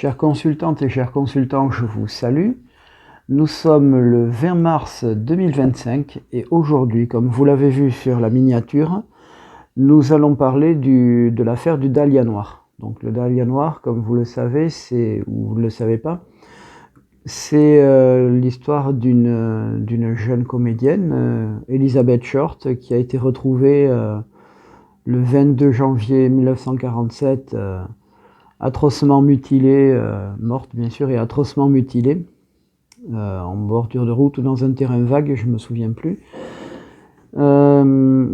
Chères consultantes et chers consultants, je vous salue. Nous sommes le 20 mars 2025 et aujourd'hui, comme vous l'avez vu sur la miniature, nous allons parler de l'affaire du Dahlia noir. Donc le Dahlia noir, comme vous le savez, ou vous ne le savez pas, c'est l'histoire d'une jeune comédienne, Elizabeth Short, qui a été retrouvée le 22 janvier 1947, atrocement mutilée, morte bien sûr, et atrocement mutilée, en bordure de route ou dans un terrain vague, je ne me souviens plus.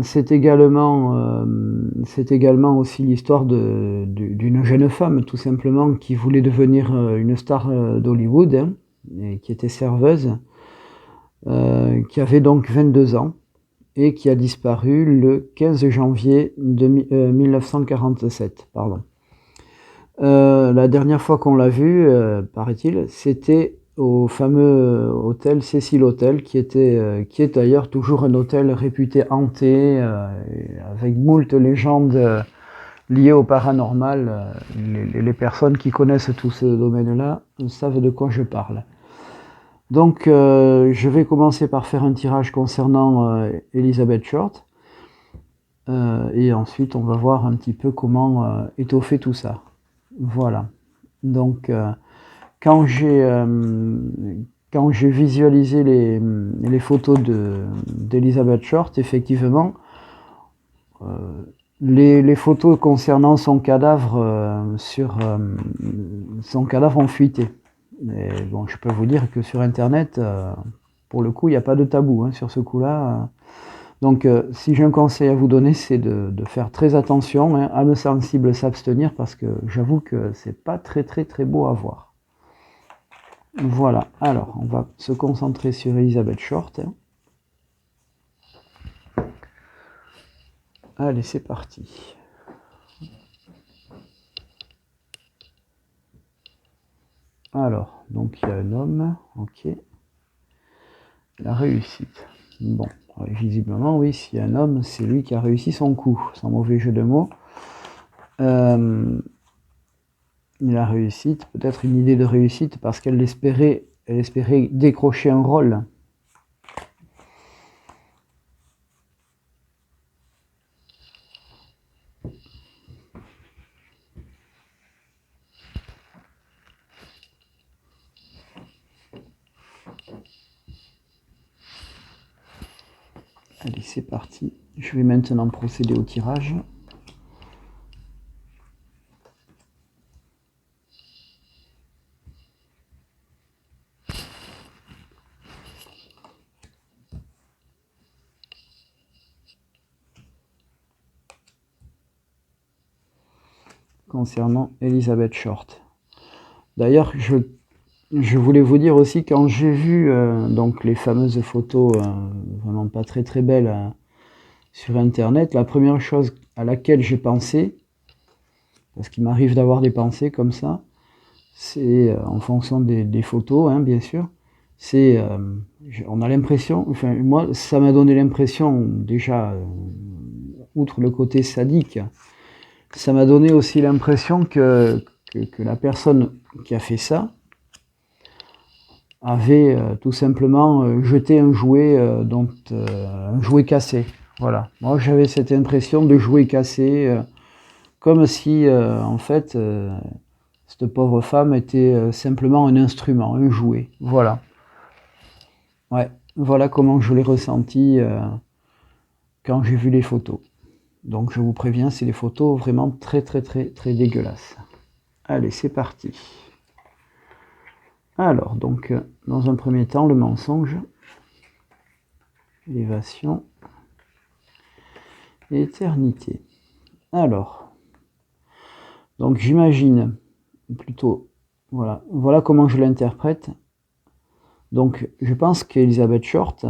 C'est également aussi l'histoire d'une jeune femme, tout simplement, qui voulait devenir une star d'Hollywood, hein, et qui était serveuse, qui avait donc 22 ans, et qui a disparu le 15 janvier 1947. Pardon. La dernière fois qu'on l'a vue, paraît-il, c'était au fameux hôtel Cecil Hotel, qui est d'ailleurs toujours un hôtel réputé hanté, avec moult légendes liées au paranormal. Les personnes qui connaissent tout ce domaine-là savent de quoi je parle. Donc, je vais commencer par faire un tirage concernant Elizabeth Short, et ensuite on va voir un petit peu comment étoffer tout ça. Voilà. Donc, quand j'ai visualisé les photos d'Elizabeth Short, effectivement, les photos concernant son cadavre ont fuité. Et bon, je peux vous dire que sur Internet, pour le coup, il n'y a pas de tabou, hein, sur ce coup-là. Donc, si j'ai un conseil à vous donner, c'est de faire très attention, hein, âme sensible, s'abstenir, parce que j'avoue que c'est pas très beau à voir. Voilà, alors on va se concentrer sur Elizabeth Short. Allez, c'est parti. Alors, donc il y a un homme, ok. La réussite. Bon, visiblement, oui, s'il y a un homme, c'est lui qui a réussi son coup, sans mauvais jeu de mots. La réussite, peut-être une idée de réussite, parce qu'elle espérait décrocher un rôle. Allez, c'est parti. Je vais maintenant procéder au tirage. Concernant Elizabeth Short. D'ailleurs, je voulais vous dire aussi, quand j'ai vu donc les fameuses photos vraiment pas très belles sur Internet, la première chose à laquelle j'ai pensé, parce qu'il m'arrive d'avoir des pensées comme ça, c'est en fonction des photos, hein, bien sûr, c'est on a l'impression, enfin moi ça m'a donné l'impression déjà, outre le côté sadique, ça m'a donné aussi l'impression que la personne qui a fait ça avait tout simplement jeté un jouet, un jouet cassé. Voilà. Moi j'avais cette impression de jouet cassé, comme si en fait cette pauvre femme était simplement un instrument, un jouet. Voilà. Ouais, voilà comment je l'ai ressenti quand j'ai vu les photos. Donc je vous préviens, c'est des photos vraiment très dégueulasses. Allez, c'est parti. Alors, donc, dans un premier temps, le mensonge, l'évasion, l'éternité. Alors, donc j'imagine plutôt, voilà comment je l'interprète. Donc, je pense qu'Elizabeth Short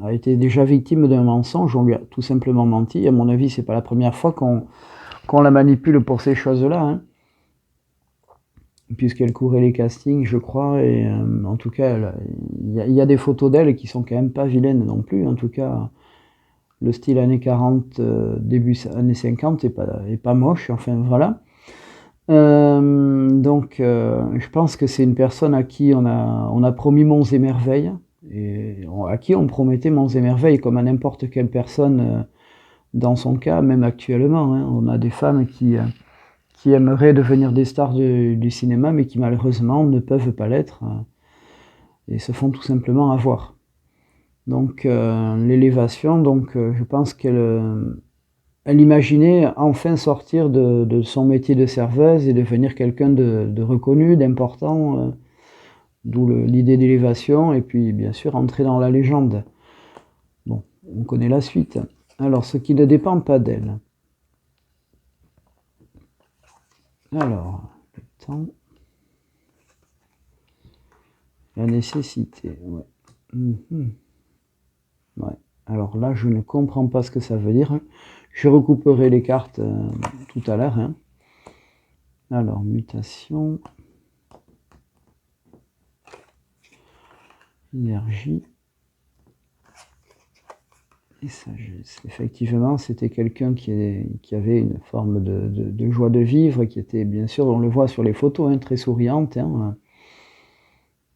a été déjà victime d'un mensonge, on lui a tout simplement menti. À mon avis, c'est pas la première fois qu'on la manipule pour ces choses-là, hein, puisqu'elle courait les castings, je crois, et en tout cas, il y a des photos d'elle qui sont quand même pas vilaines non plus. En tout cas, le style années 40, début années 50 est pas moche, enfin voilà. Je pense que c'est une personne à qui on a promis monts et merveilles, et à qui on promettait monts et merveilles, comme à n'importe quelle personne, dans son cas, même actuellement, hein. On a des femmes qui aimeraient devenir des stars du cinéma, mais qui malheureusement ne peuvent pas l'être, et se font tout simplement avoir. Donc l'élévation, je pense elle imaginait enfin sortir de son métier de serveuse et devenir quelqu'un de reconnu, d'important, d'où l'idée d'élévation, et puis bien sûr entrer dans la légende. Bon, on connaît la suite. Alors, ce qui ne dépend pas d'elle. Alors, le temps, la nécessité, ouais. Ouais. Alors là, je ne comprends pas ce que ça veut dire. Je recouperai les cartes tout à l'heure, hein. Alors, mutation, énergie et sagesse. Effectivement, c'était quelqu'un qui avait une forme de joie de vivre, qui était, bien sûr, on le voit sur les photos, hein, très souriante, hein.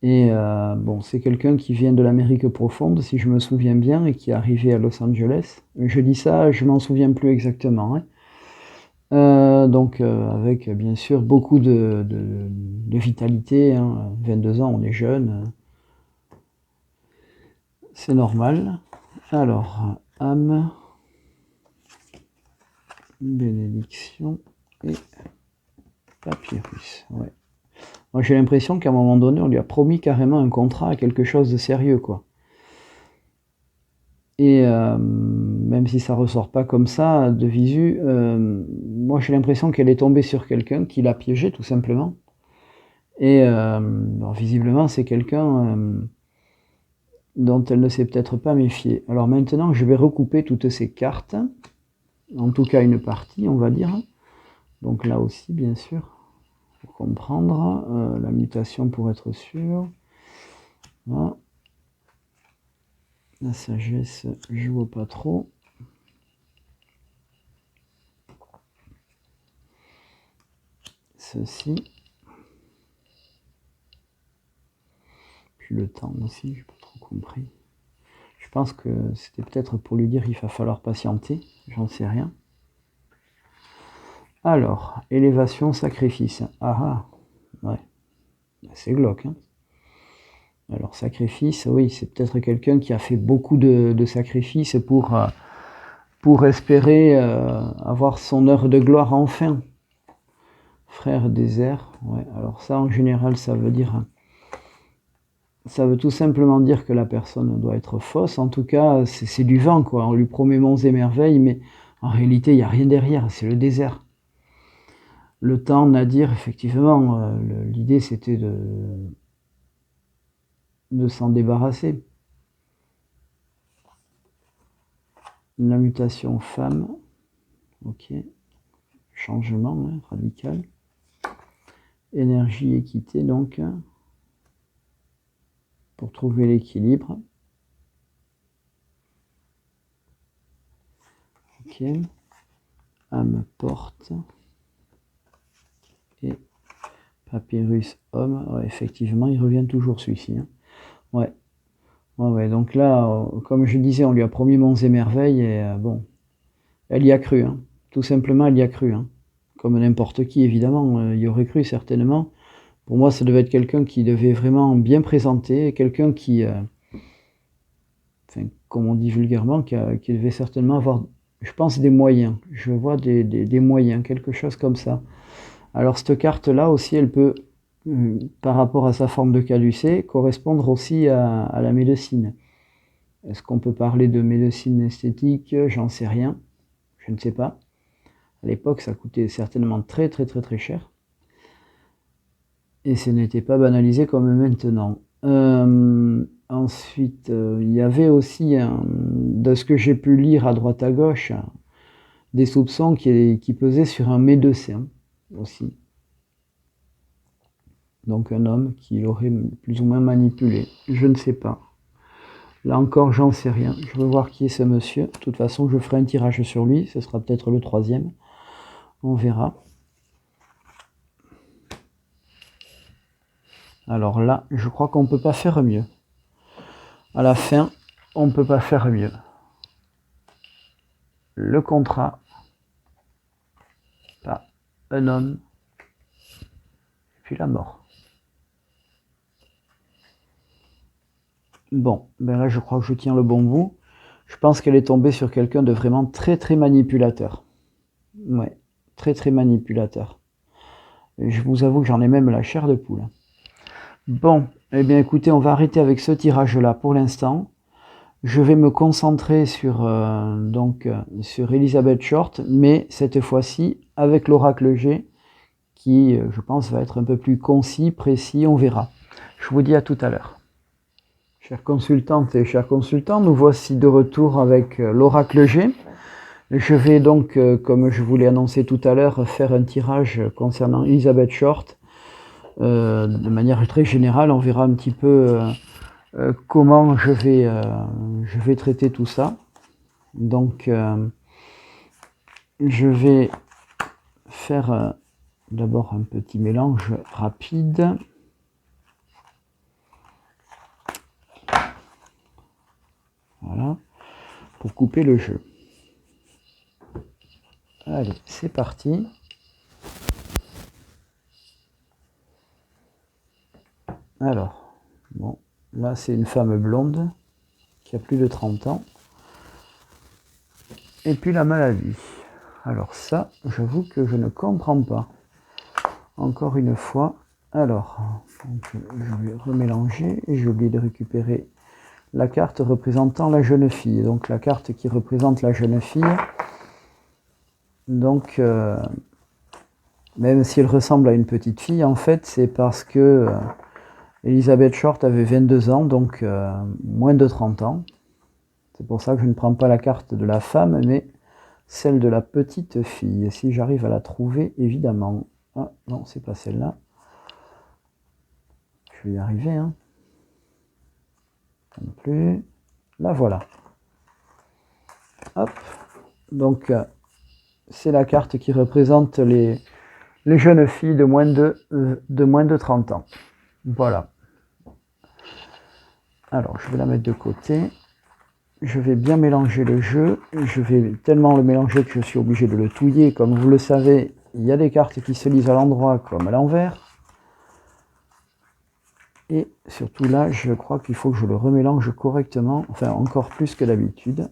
Et bon, c'est quelqu'un qui vient de l'Amérique profonde, si je me souviens bien, et qui est arrivé à Los Angeles. Je dis ça, je m'en souviens plus exactement, hein. Avec bien sûr beaucoup de vitalité, hein. 22 ans, on est jeune, c'est normal. Alors, âme, bénédiction et papyrus, ouais. Moi, j'ai l'impression qu'à un moment donné, on lui a promis carrément un contrat à quelque chose de sérieux, quoi. Et même si ça ressort pas comme ça, de visu, moi j'ai l'impression qu'elle est tombée sur quelqu'un qui l'a piégée, tout simplement. Et visiblement, c'est quelqu'un dont elle ne s'est peut-être pas méfiée. Alors maintenant, je vais recouper toutes ces cartes, en tout cas une partie, on va dire. Donc là aussi, bien sûr, pour comprendre la mutation pour être sûr. Voilà. La sagesse, je vois pas trop. Ceci. Puis le temps aussi, j'ai pas trop compris. Je pense que c'était peut-être pour lui dire qu'il va falloir patienter, j'en sais rien. Alors, élévation, sacrifice. Ah ah, ouais, c'est glauque, hein. Alors, sacrifice, oui, c'est peut-être quelqu'un qui a fait beaucoup de sacrifices pour espérer avoir son heure de gloire enfin. Frère désert, ouais, alors ça en général ça veut tout simplement dire que la personne doit être fausse. En tout cas, c'est du vent, quoi. On lui promet monts et merveilles, mais en réalité, il n'y a rien derrière, c'est le désert. Le temps, Nadir, effectivement, l'idée c'était de s'en débarrasser. La mutation femme, ok. Changement, hein, radical. Énergie, équité, donc, pour trouver l'équilibre. Ok. Âme, porte. Et papyrus, homme. Ouais, effectivement, il revient toujours celui-ci, hein. Ouais. Ouais, donc là, comme je disais, on lui a promis monts et merveilles, et bon, elle y a cru, hein. Tout simplement, elle y a cru, hein. Comme n'importe qui, évidemment, y aurait cru certainement. Pour moi, ça devait être quelqu'un qui devait vraiment bien présenter, quelqu'un qui, enfin, comme on dit vulgairement, qui devait certainement avoir, je pense, des moyens. Je vois des moyens, quelque chose comme ça. Alors cette carte-là aussi, elle peut, par rapport à sa forme de caducée, correspondre aussi à la médecine. Est-ce qu'on peut parler de médecine esthétique? J'en sais rien, je ne sais pas. À l'époque, ça coûtait certainement très très très très cher. Et ce n'était pas banalisé comme maintenant. Ensuite, il y avait aussi, de ce que j'ai pu lire à droite à gauche, des soupçons qui pesaient sur un médecin aussi. Donc un homme qui l'aurait plus ou moins manipulé. Je ne sais pas. Là encore, j'en sais rien. Je veux voir qui est ce monsieur. De toute façon, je ferai un tirage sur lui. Ce sera peut-être le troisième. On verra. Alors là, je crois qu'on ne peut pas faire mieux. À la fin, on ne peut pas faire mieux. Le contrat, là, un homme, puis la mort. Bon, ben là je crois que je tiens le bon bout. Je pense qu'elle est tombée sur quelqu'un de vraiment très très manipulateur. Ouais, très très manipulateur. Et je vous avoue que j'en ai même la chair de poule. Bon, eh bien écoutez, on va arrêter avec ce tirage-là pour l'instant. Je vais me concentrer sur, sur Elizabeth Short, mais cette fois-ci avec l'oracle G, qui, je pense, va être un peu plus concis, précis, on verra. Je vous dis à tout à l'heure. Chères consultantes et chers consultants, nous voici de retour avec l'oracle G. Je vais donc, comme je vous l'ai annoncé tout à l'heure, faire un tirage concernant Elizabeth Short. De manière très générale, on verra un petit peu comment je vais traiter tout ça. Donc, je vais faire d'abord un petit mélange rapide. Voilà, pour couper le jeu. Allez, c'est parti. Alors, bon, là c'est une femme blonde qui a plus de 30 ans. Et puis la maladie. Alors ça, j'avoue que je ne comprends pas. Encore une fois. Alors, donc, je vais remélanger et j'ai oublié de récupérer la carte représentant la jeune fille. Donc la carte qui représente la jeune fille. Donc, même si elle ressemble à une petite fille, en fait, c'est parce que Elizabeth Short avait 22 ans, donc moins de 30 ans. C'est pour ça que je ne prends pas la carte de la femme, mais celle de la petite fille. Si j'arrive à la trouver, évidemment. Ah, non, c'est pas celle-là. Je vais y arriver, hein. Non plus. La voilà. Hop. Donc, c'est la carte qui représente les jeunes filles de moins de 30 ans. Voilà. Alors, je vais la mettre de côté. Je vais bien mélanger le jeu. Je vais tellement le mélanger que je suis obligé de le touiller. Comme vous le savez, il y a des cartes qui se lisent à l'endroit comme à l'envers. Et surtout là, je crois qu'il faut que je le remélange correctement. Enfin, encore plus que d'habitude.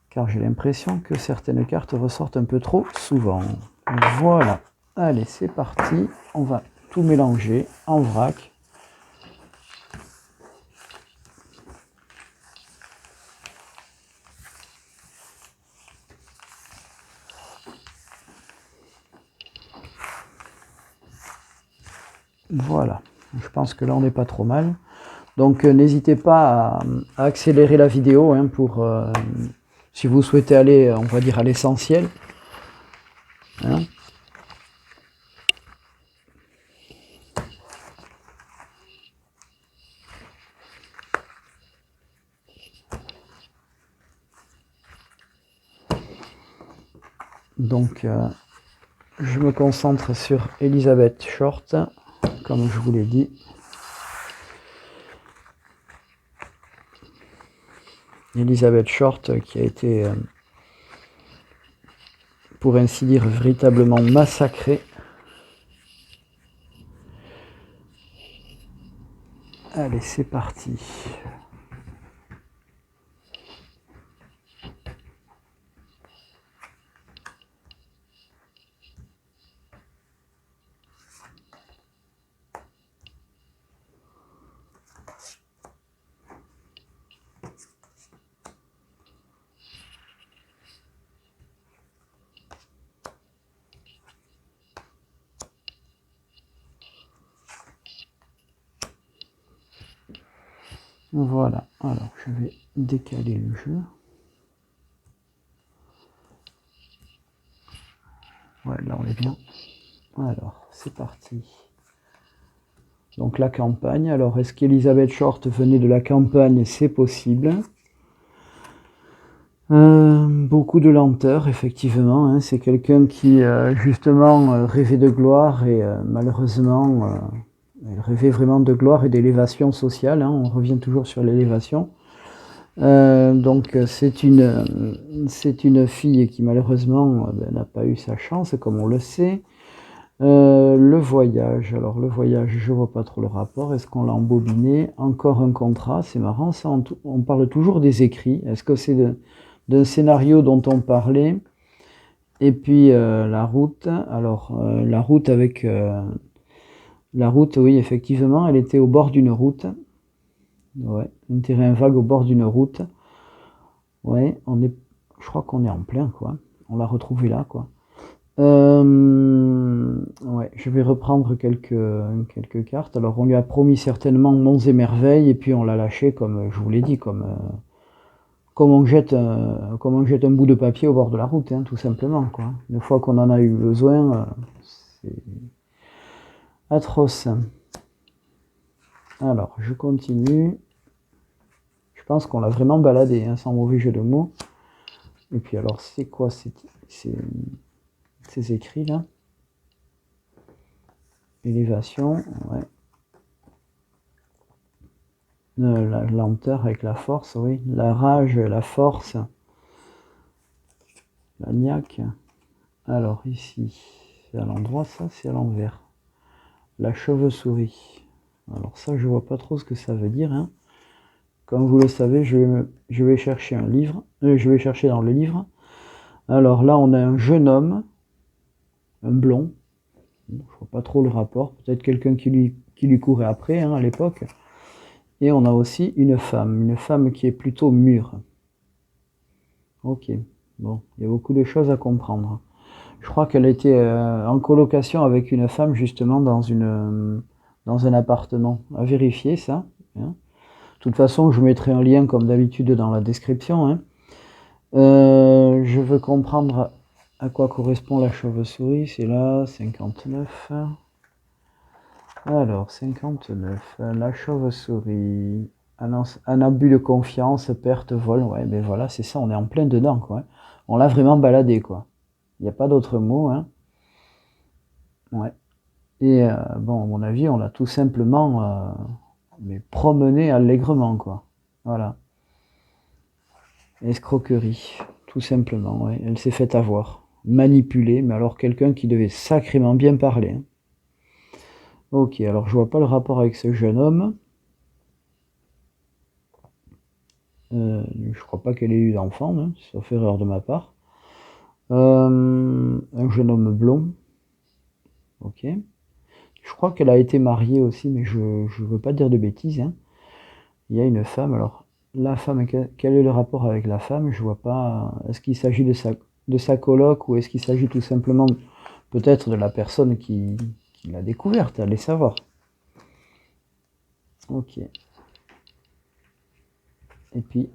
Car j'ai l'impression que certaines cartes ressortent un peu trop souvent. Voilà. Allez, c'est parti. On va tout mélanger en vrac. Voilà. Je pense que là, on n'est pas trop mal. Donc, n'hésitez pas à accélérer la vidéo hein, pour... si vous souhaitez aller, on va dire, à l'essentiel. Hein. Donc, je me concentre sur Elizabeth Short, comme je vous l'ai dit. Elizabeth Short qui a été, pour ainsi dire, véritablement massacrée. Allez, c'est parti. Voilà, alors je vais décaler le jeu. Ouais, là on est bien. Alors, c'est parti. Donc la campagne. Alors, est-ce qu'Elizabeth Short venait de la campagne? C'est possible. Beaucoup de lenteur, effectivement. Hein. C'est quelqu'un qui, justement, rêvait de gloire et malheureusement Elle rêvait vraiment de gloire et d'élévation sociale, hein, on revient toujours sur l'élévation. Donc c'est une fille qui malheureusement n'a pas eu sa chance, comme on le sait. Le voyage, alors le voyage, je vois pas trop le rapport. Est-ce qu'on l'a embobiné? Encore un contrat, c'est marrant ça, on parle toujours des écrits. Est-ce que c'est d'un scénario dont on parlait? Et puis la route, alors la route avec... la route, oui, effectivement, elle était au bord d'une route. Ouais, un terrain vague au bord d'une route. Ouais, je crois qu'on est en plein, quoi. On l'a retrouvé là, quoi. Ouais, je vais reprendre quelques cartes. Alors, on lui a promis certainement monts et merveilles, et puis on l'a lâché, comme je vous l'ai dit, comme on jette un bout de papier au bord de la route, hein, tout simplement, quoi. Une fois qu'on en a eu besoin, c'est atroce. Alors, je continue. Je pense qu'on l'a vraiment baladé, hein, sans mauvais jeu de mots. Et puis alors, c'est quoi ces écrits là? Élévation, ouais. La lenteur avec la force, oui. La rage, la force. La niaque. Alors ici, c'est à l'endroit, ça c'est à l'envers. La chauve-souris. Alors ça, je vois pas trop ce que ça veut dire, hein. Comme vous le savez, je vais chercher un livre. Je vais chercher dans le livre. Alors là, on a un jeune homme, un blond. Je vois pas trop le rapport. Peut-être quelqu'un qui lui courait après, hein, à l'époque. Et on a aussi une femme qui est plutôt mûre. Ok, bon, il y a beaucoup de choses à comprendre. Je crois qu'elle était en colocation avec une femme justement dans un appartement. À vérifier ça, hein. De toute façon, je mettrai un lien comme d'habitude dans la description, hein. Je veux comprendre à quoi correspond la chauve-souris. C'est là, 59. Alors, 59. La chauve-souris. Un abus de confiance, perte, vol. Ouais, ben voilà, c'est ça, on est en plein dedans, quoi. On l'a vraiment baladé, quoi. Il n'y a pas d'autre mot, hein. Ouais. Et bon, à mon avis, on l'a tout simplement mais promené allègrement, quoi. Voilà. Escroquerie, tout simplement, ouais. Elle s'est faite avoir. Manipulée, mais alors quelqu'un qui devait sacrément bien parler, hein. Ok, alors je vois pas le rapport avec ce jeune homme. Je crois pas qu'elle ait eu d'enfant, hein, sauf erreur de ma part. Un jeune homme blond. Ok. Je crois qu'elle a été mariée aussi, mais je ne veux pas dire de bêtises, hein. Il y a une femme, alors la femme, quel est le rapport avec la femme? Je vois pas. Est-ce qu'il s'agit de sa coloc ou est-ce qu'il s'agit tout simplement peut-être de la personne qui l'a découverte? Allez savoir. Ok. Et puis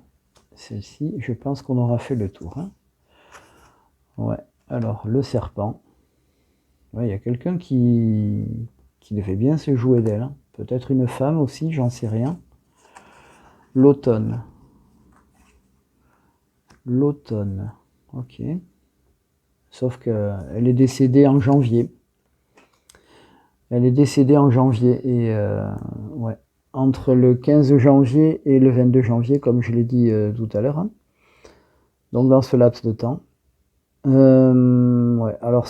celle-ci, je pense qu'on aura fait le tour, hein. Ouais. Alors le serpent. Ouais, il y a quelqu'un qui devait bien se jouer d'elle, hein. Peut-être une femme aussi, j'en sais rien. L'automne. L'automne. Ok. Sauf qu'elle est décédée en janvier. Elle est décédée en janvier. Et ouais, entre le 15 janvier et le 22 janvier, comme je l'ai dit tout à l'heure, hein. Donc dans ce laps de temps. Ouais, alors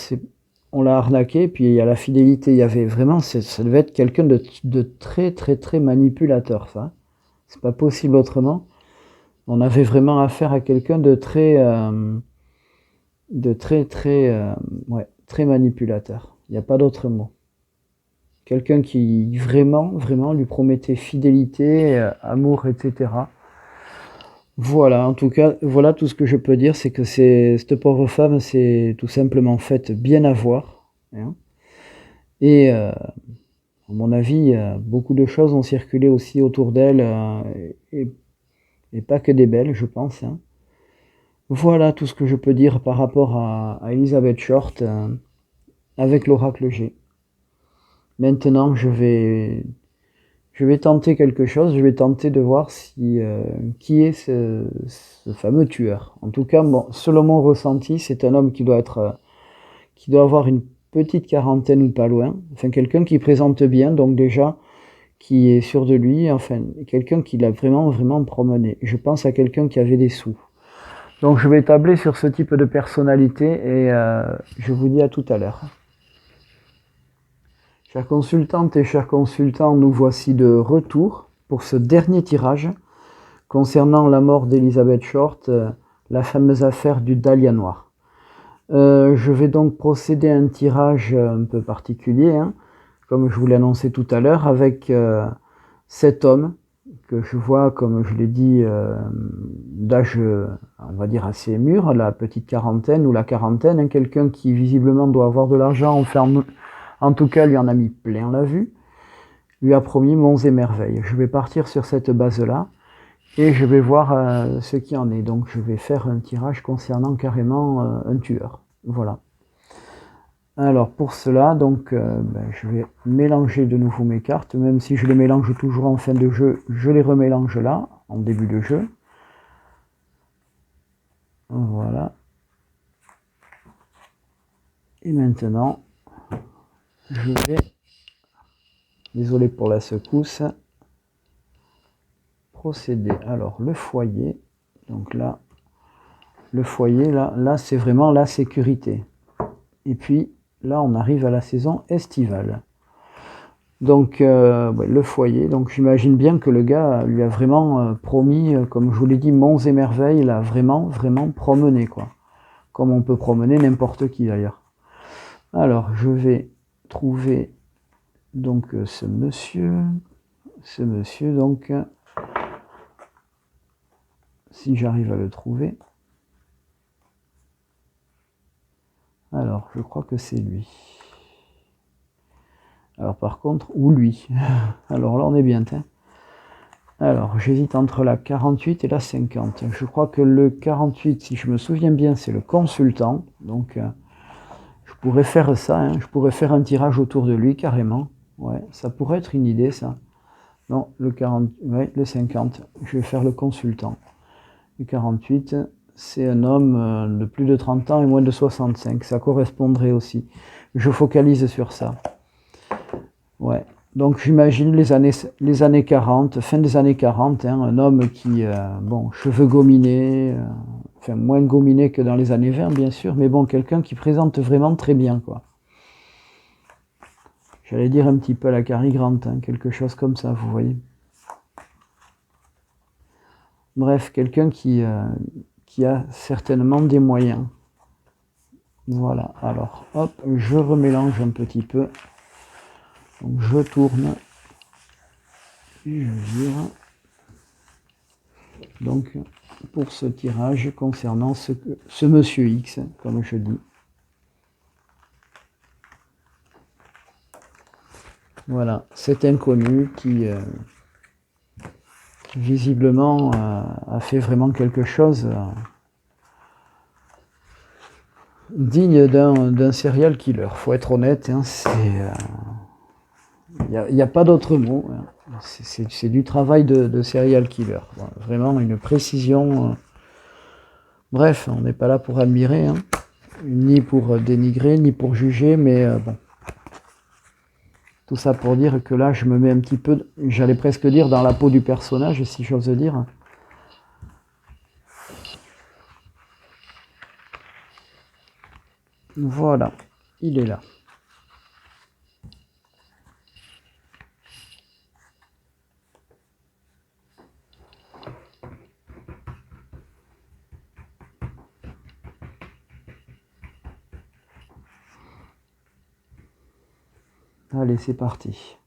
on l'a arnaqué, puis il y a la fidélité. Il y avait vraiment, ça devait être quelqu'un de très très très manipulateur, ça. C'est pas possible autrement. On avait vraiment affaire à quelqu'un de très ouais, très manipulateur. Il n'y a pas d'autre mot. Quelqu'un qui vraiment, vraiment lui promettait fidélité, amour, etc. Voilà, en tout cas, voilà tout ce que je peux dire, c'est que cette pauvre femme s'est tout simplement faite bien avoir, hein. Et à mon avis, beaucoup de choses ont circulé aussi autour d'elle, et pas que des belles, je pense, hein. Voilà tout ce que je peux dire par rapport à Elizabeth Short avec l'oracle G. Maintenant, je vais tenter quelque chose, je vais tenter de voir qui est ce fameux tueur. En tout cas, bon, selon mon ressenti, c'est un homme qui doit avoir une petite quarantaine ou pas loin. Enfin, quelqu'un qui présente bien, donc déjà, qui est sûr de lui, enfin, quelqu'un qui l'a vraiment, vraiment promené. Je pense à quelqu'un qui avait des sous. Donc je vais tabler sur ce type de personnalité et je vous dis à tout à l'heure. Chères consultantes et chers consultants, nous voici de retour pour ce dernier tirage concernant la mort d'Elizabeth Short, la fameuse affaire du Dahlia noir. Je vais donc procéder à un tirage un peu particulier, hein, comme je vous l'ai annoncé tout à l'heure, avec cet homme que je vois, comme je l'ai dit, d'âge, on va dire, assez mûr, la petite quarantaine ou la quarantaine, hein, quelqu'un qui visiblement doit avoir de l'argent, enfin, en tout cas lui en a mis plein la vue, lui a promis monts et merveilles. Je vais partir sur cette base-là et je vais voir ce qui en est. Donc je vais faire un tirage concernant carrément un tueur. Voilà. Alors pour cela, donc, je vais mélanger de nouveau mes cartes, même si je les mélange toujours en fin de jeu, je les remélange là, en début de jeu. Voilà. Et maintenant, je vais, désolé pour la secousse, procéder. Alors le foyer, donc là, le foyer, là c'est vraiment la sécurité. Et puis là, on arrive à la saison estivale. Donc le foyer, donc j'imagine bien que le gars lui a vraiment promis, comme je vous l'ai dit, monts et merveilles, il a vraiment, vraiment promené, quoi. Comme on peut promener n'importe qui d'ailleurs. Alors, je vais trouver donc ce monsieur, donc, si j'arrive à le trouver. Alors, je crois que c'est lui. Alors par contre, ou lui. Alors là, on est bien. Hein. Alors, j'hésite entre la 48 et la 50. Je crois que le 48, si je me souviens bien, c'est le consultant. Donc, je pourrais faire ça. Hein. Je pourrais faire un tirage autour de lui, carrément. Ouais, ça pourrait être une idée, ça. Non, le 40, ouais, le 50. Je vais faire le consultant. Le 48, c'est un homme de plus de 30 ans et moins de 65. Ça correspondrait aussi. Je focalise sur ça. Ouais. Donc j'imagine les années 40, fin des années 40, hein, un homme qui, bon, cheveux gominés, enfin moins gominés que dans les années 20 bien sûr, mais bon, quelqu'un qui présente vraiment très bien, quoi. J'allais dire un petit peu à la Cary Grant, hein, quelque chose comme ça, vous voyez. Bref, quelqu'un qui a certainement des moyens. Voilà, alors, hop, je remélange un petit peu. Donc je tourne et je vire. Donc pour ce tirage concernant ce monsieur X, comme je dis. Voilà, cet inconnu qui visiblement a fait vraiment quelque chose digne d'un serial killer. Faut être honnête, hein, il n'y a pas d'autre mot. Hein. C'est du travail de serial killer. Voilà, vraiment une précision. Bref, on n'est pas là pour admirer, hein, ni pour dénigrer, ni pour juger, mais bon. Tout ça pour dire que là, je me mets un petit peu, j'allais presque dire, dans la peau du personnage, si j'ose dire. Voilà, il est là. Allez, c'est parti.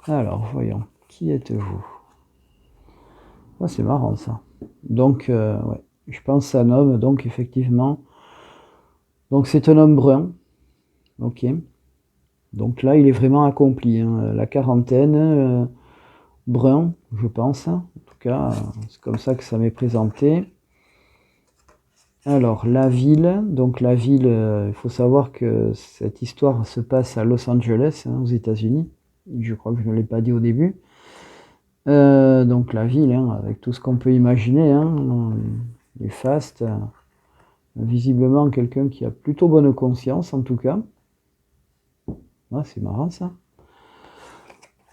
Alors, voyons, qui êtes-vous? Oh, c'est marrant ça. Donc, ouais, je pense à un homme, donc effectivement. Donc, c'est un homme brun. Ok. Donc là, il est vraiment accompli, hein. La quarantaine, brun, je pense. En tout cas, c'est comme ça que ça m'est présenté. Alors, la ville. Donc la ville, il faut savoir que cette histoire se passe à Los Angeles, hein, aux États-Unis. Je crois que je ne l'ai pas dit au début. Donc la ville, hein, avec tout ce qu'on peut imaginer, hein, les fastes. Visiblement quelqu'un qui a plutôt bonne conscience, en tout cas. Ah, c'est marrant ça.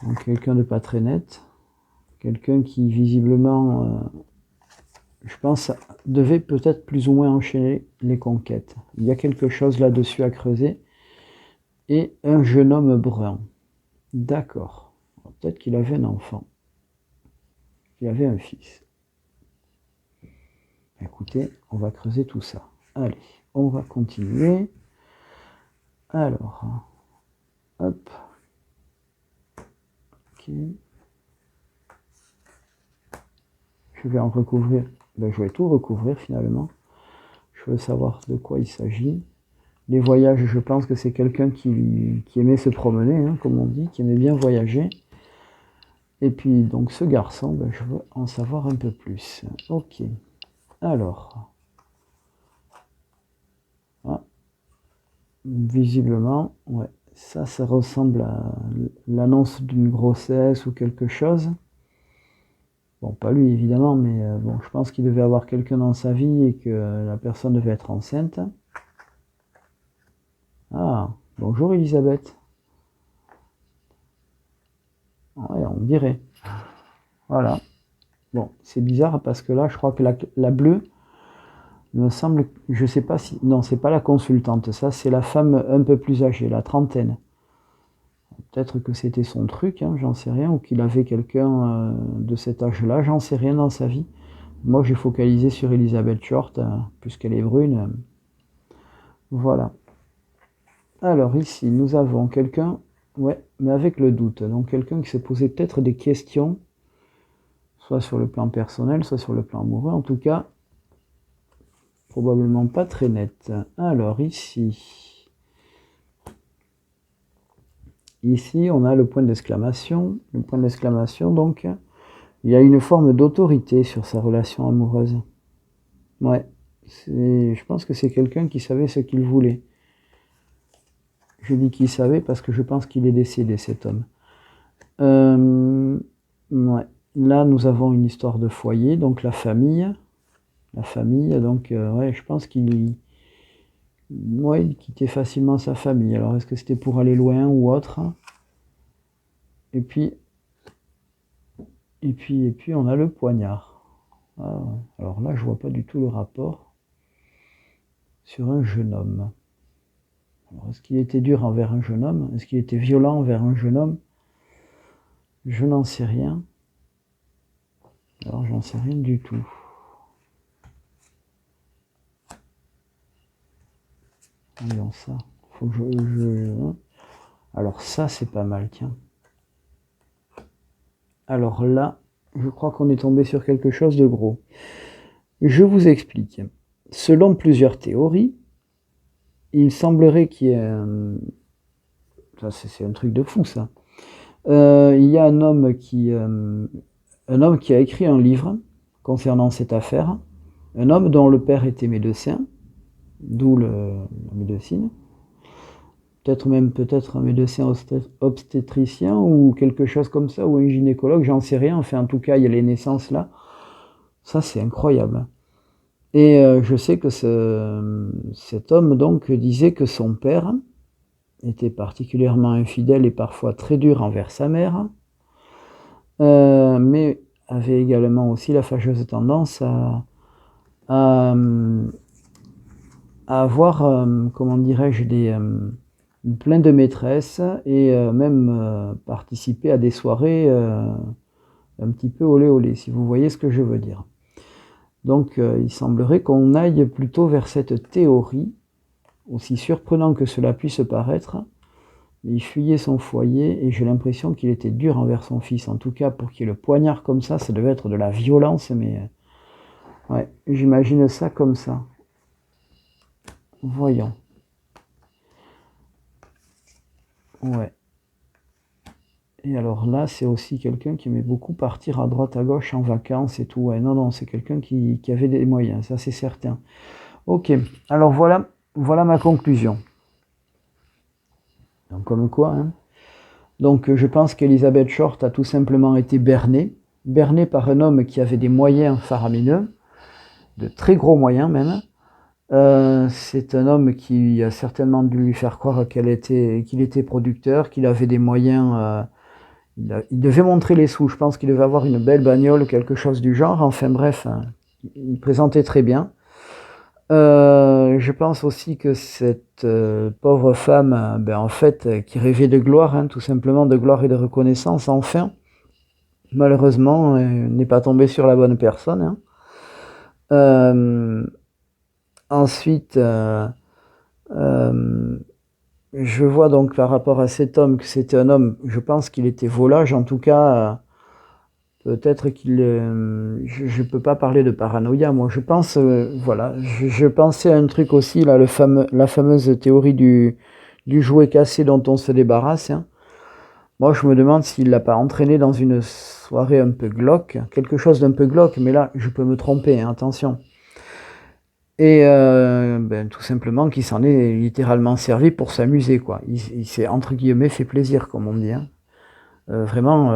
Donc quelqu'un de pas très net. Quelqu'un qui visiblement, je pense, devait peut-être plus ou moins enchaîner les conquêtes. Il y a quelque chose là-dessus à creuser. Et un jeune homme brun. D'accord. Peut-être qu'il avait un enfant. Il avait un fils. Écoutez, on va creuser tout ça. Allez, on va continuer. Alors, hop. Ok. Je vais en recouvrir. Ben, je vais tout recouvrir finalement. Je veux savoir de quoi il s'agit. Les voyages, je pense que c'est quelqu'un qui aimait se promener, hein, comme on dit, qui aimait bien voyager. Et puis, donc, ce garçon, ben, je veux en savoir un peu plus. Ok. Alors. Ah, visiblement, ouais. Ça ressemble à l'annonce d'une grossesse ou quelque chose. Bon, pas lui, évidemment, mais bon, je pense qu'il devait avoir quelqu'un dans sa vie et que la personne devait être enceinte. Ah, bonjour Elisabeth. Ouais, on dirait. Voilà. Bon, c'est bizarre parce que là, je crois que la bleue, il me semble, je sais pas si... Non, c'est pas la consultante, ça, c'est la femme un peu plus âgée, la trentaine. Peut-être que c'était son truc, hein, j'en sais rien, ou qu'il avait quelqu'un de cet âge-là, j'en sais rien dans sa vie. Moi, j'ai focalisé sur Elisabeth Short, puisqu'elle est brune. Voilà. Alors ici, nous avons quelqu'un, ouais, mais avec le doute. Donc quelqu'un qui s'est posé peut-être des questions, soit sur le plan personnel, soit sur le plan amoureux. En tout cas, probablement pas très net. Alors ici, on a le point d'exclamation. Le point d'exclamation, donc, il y a une forme d'autorité sur sa relation amoureuse. Ouais, je pense que c'est quelqu'un qui savait ce qu'il voulait. Je dis qu'il savait parce que je pense qu'il est décédé, cet homme. Ouais. Là, nous avons une histoire de foyer, donc la famille. La famille, donc, ouais, je pense qu'il il quittait facilement sa famille. Alors, est-ce que c'était pour aller loin ou autre? Et puis, on a le poignard. Ah, alors là, je vois pas du tout le rapport sur un jeune homme. Alors, est-ce qu'il était dur envers un jeune homme? Est-ce qu'il était violent envers un jeune homme? Je n'en sais rien. Alors, j'en sais rien du tout. Voyons ça. Faut que hein. Alors ça, c'est pas mal, tiens. Alors là, je crois qu'on est tombé sur quelque chose de gros. Je vous explique. Selon plusieurs théories, il semblerait qu'il y ait ça, c'est un truc de fou, ça. Il y a un homme qui a écrit un livre concernant cette affaire. Un homme dont le père était médecin, d'où la médecine. Peut-être un médecin obstétricien ou quelque chose comme ça, ou un gynécologue, j'en sais rien. Enfin, en tout cas, il y a les naissances là. Ça, c'est incroyable. Et je sais que cet homme donc disait que son père était particulièrement infidèle et parfois très dur envers sa mère, mais avait également aussi la fâcheuse tendance à, à avoir, comment dirais-je, plein de maîtresses et même participer à des soirées un petit peu olé olé, si vous voyez ce que je veux dire. Donc il semblerait qu'on aille plutôt vers cette théorie, aussi surprenant que cela puisse paraître. Mais il fuyait son foyer et j'ai l'impression qu'il était dur envers son fils. En tout cas, pour qu'il y ait le poignard comme ça devait être de la violence, mais ouais, j'imagine ça comme ça. Voyons. Ouais. Et alors là, c'est aussi quelqu'un qui aimait beaucoup partir à droite à gauche en vacances et tout. Ouais, non, non, c'est quelqu'un qui avait des moyens, ça c'est certain. Ok, alors voilà ma conclusion. Donc comme quoi, hein. Donc je pense qu'Elizabeth Short a tout simplement été bernée par un homme qui avait des moyens faramineux, de très gros moyens même. C'est un homme qui a certainement dû lui faire croire qu'il était producteur, qu'il avait des moyens. Il devait montrer les sous, je pense qu'il devait avoir une belle bagnole ou quelque chose du genre. Enfin bref, hein, il présentait très bien. Je pense aussi que cette pauvre femme, ben, en fait, qui rêvait de gloire, hein, tout simplement de gloire et de reconnaissance, enfin, malheureusement, n'est pas tombée sur la bonne personne. Hein. Ensuite, je vois donc par rapport à cet homme que c'était un homme, je pense qu'il était volage, en tout cas, peut-être qu'il... je ne peux pas parler de paranoïa, moi je pense, voilà, je pensais à un truc aussi, là, la fameuse théorie du jouet cassé dont on se débarrasse. Hein. Moi je me demande s'il ne l'a pas entraîné dans une soirée un peu glauque, quelque chose d'un peu glauque, mais là je peux me tromper, hein, attention. Et ben, tout simplement qu'il s'en est littéralement servi pour s'amuser, quoi. Il s'est entre guillemets fait plaisir, comme on dit. Hein. Vraiment,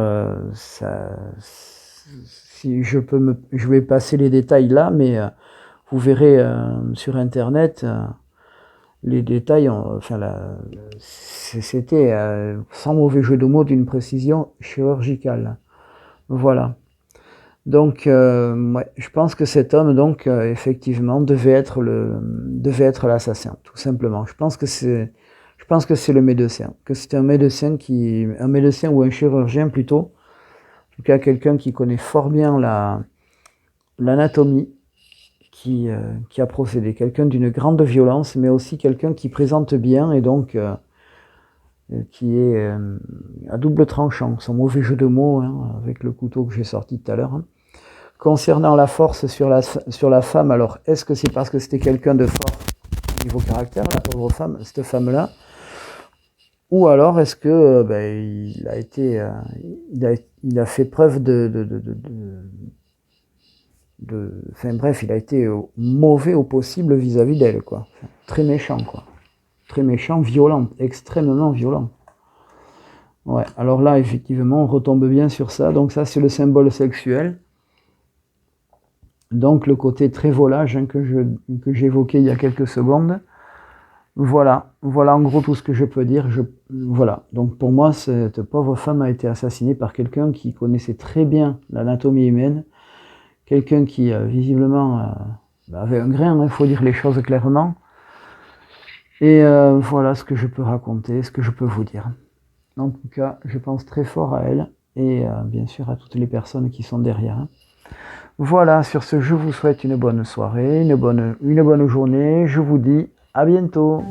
ça, si je vais passer les détails là, mais vous verrez sur internet les détails. Enfin, c'était sans mauvais jeu de mots d'une précision chirurgicale. Voilà. Donc, ouais, je pense que cet homme, donc, effectivement, devait être l'assassin, tout simplement. Je pense que c'est le médecin, que c'est un médecin ou un chirurgien plutôt, en tout cas quelqu'un qui connaît fort bien l'anatomie, qui a procédé, quelqu'un d'une grande violence, mais aussi quelqu'un qui présente bien et donc qui est à double tranchant, son mauvais jeu de mots, hein, avec le couteau que j'ai sorti tout à l'heure. Hein. Concernant la force sur la femme, alors est-ce que c'est parce que c'était quelqu'un de fort au niveau caractère, la pauvre femme, cette femme-là, ou alors est-ce que ben, il a fait preuve enfin bref, il a été mauvais au possible vis-à-vis d'elle, quoi. Enfin, très méchant, quoi. Très méchant, violent, extrêmement violent. Ouais, alors là, effectivement, on retombe bien sur ça. Donc ça, c'est le symbole sexuel. Donc le côté très volage, hein, que j'évoquais il y a quelques secondes. Voilà en gros tout ce que je peux dire. Voilà, donc pour moi, cette pauvre femme a été assassinée par quelqu'un qui connaissait très bien l'anatomie humaine, quelqu'un qui visiblement avait un grain, il faut dire les choses clairement. Et voilà ce que je peux raconter, ce que je peux vous dire. En tout cas, je pense très fort à elle et bien sûr à toutes les personnes qui sont derrière. Voilà, sur ce, je vous souhaite une bonne soirée, une bonne journée. Je vous dis à bientôt.